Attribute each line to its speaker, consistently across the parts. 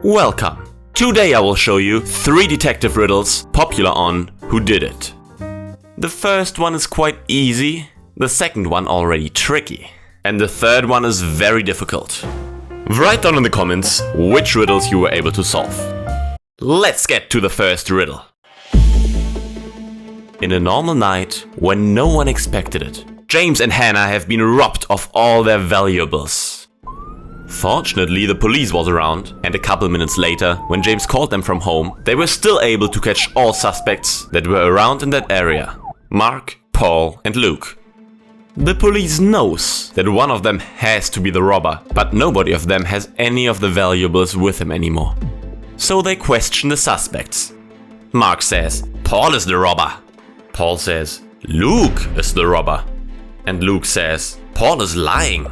Speaker 1: Welcome! Today I will show you 3 detective riddles popular on Who Did It. The first one is quite easy, the second one already tricky, and the third one is very difficult. Write down in the comments which riddles you were able to solve. Let's get to the first riddle. In a normal night, when no one expected it, James and Hannah have been robbed of all their valuables. Fortunately, the police was around, and a couple minutes later, when James called them from home, they were still able to catch all suspects that were around in that area: Mark, Paul, and Luke. The police knows that one of them has to be the robber, but nobody of them has any of the valuables with him anymore. So they question the suspects. Mark says, Paul is the robber. Paul says, Luke is the robber. And Luke says, Paul is lying.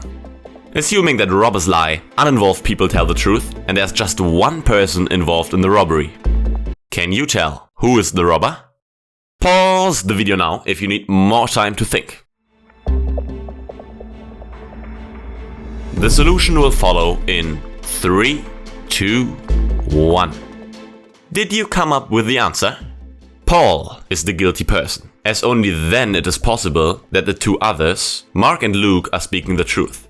Speaker 1: Assuming that robbers lie, uninvolved people tell the truth, and there's just one person involved in the robbery. Can you tell who is the robber? Pause the video now if you need more time to think. The solution will follow in 3, 2, 1. Did you come up with the answer? Paul is the guilty person, as only then it is possible that the two others, Mark and Luke, are speaking the truth.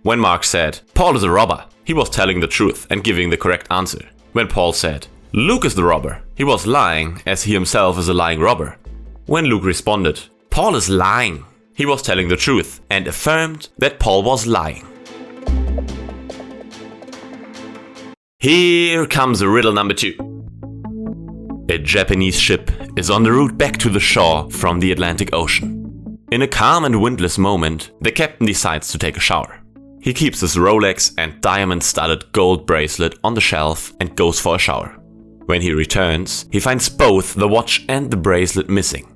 Speaker 1: When Mark said, Paul is a robber, he was telling the truth and giving the correct answer. When Paul said, Luke is the robber, he was lying, as he himself is a lying robber. When Luke responded, Paul is lying, he was telling the truth and affirmed that Paul was lying. Here comes riddle number 2. A Japanese ship is on the route back to the shore from the Atlantic Ocean. In a calm and windless moment, the captain decides to take a shower. He keeps his Rolex and diamond-studded gold bracelet on the shelf and goes for a shower. When he returns, he finds both the watch and the bracelet missing.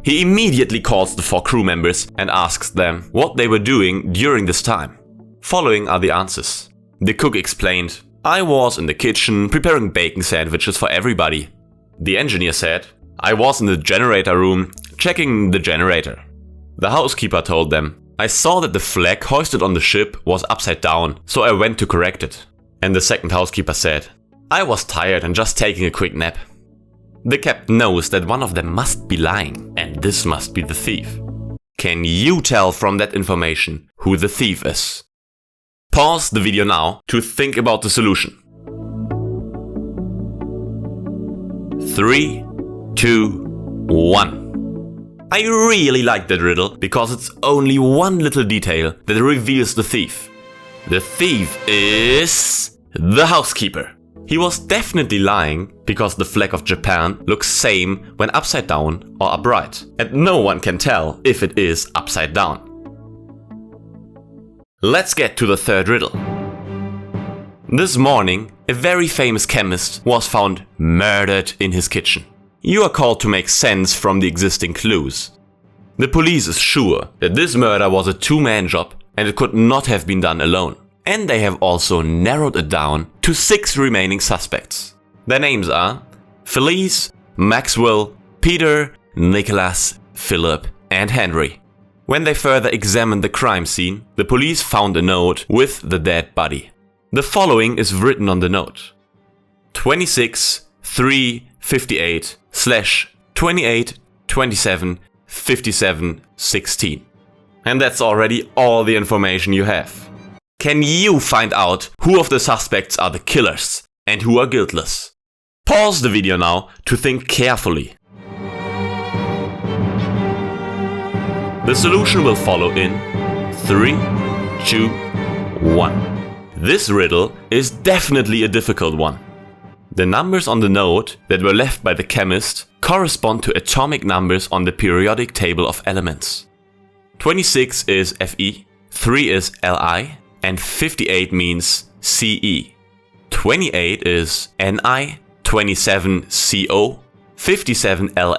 Speaker 1: He immediately calls the 4 crew members and asks them what they were doing during this time. Following are the answers. The cook explained, I was in the kitchen preparing bacon sandwiches for everybody. The engineer said, I was in the generator room checking the generator. The housekeeper told them, I saw that the flag hoisted on the ship was upside down, so I went to correct it. And the second housekeeper said, I was tired and just taking a quick nap. The captain knows that one of them must be lying, and this must be the thief. Can you tell from that information who the thief is? Pause the video now to think about the solution. 3, 2, 1. I really like that riddle because it's only one little detail that reveals the thief. The thief is the housekeeper. He was definitely lying because the flag of Japan looks same when upside down or upright, and no one can tell if it is upside down. Let's get to the third riddle. This morning, a very famous chemist was found murdered in his kitchen. You are called to make sense from the existing clues. The police is sure that this murder was a 2-man job and it could not have been done alone. And they have also narrowed it down to 6 remaining suspects. Their names are Felice, Maxwell, Peter, Nicholas, Philip, and Henry. When they further examined the crime scene, the police found a note with the dead body. The following is written on the note: 26/3/58/28/27/57/16. And that's already all the information you have. Can you find out who of the suspects are the killers and who are guiltless? Pause the video now to think carefully. The solution will follow in 3, 2, 1. This riddle is definitely a difficult one. The numbers on the note that were left by the chemist correspond to atomic numbers on the periodic table of elements. 26 is Fe, 3 is Li, and 58 means Ce. 28 is Ni, 27 Co, 57 La,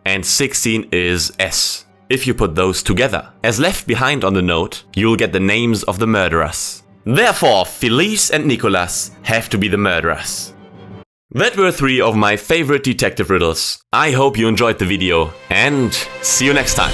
Speaker 1: and 16 is S. If you put those together, as left behind on the note, you'll get the names of the murderers. Therefore, Felice and Nicholas have to be the murderers. That were 3 of my favorite detective riddles. I hope you enjoyed the video and see you next time.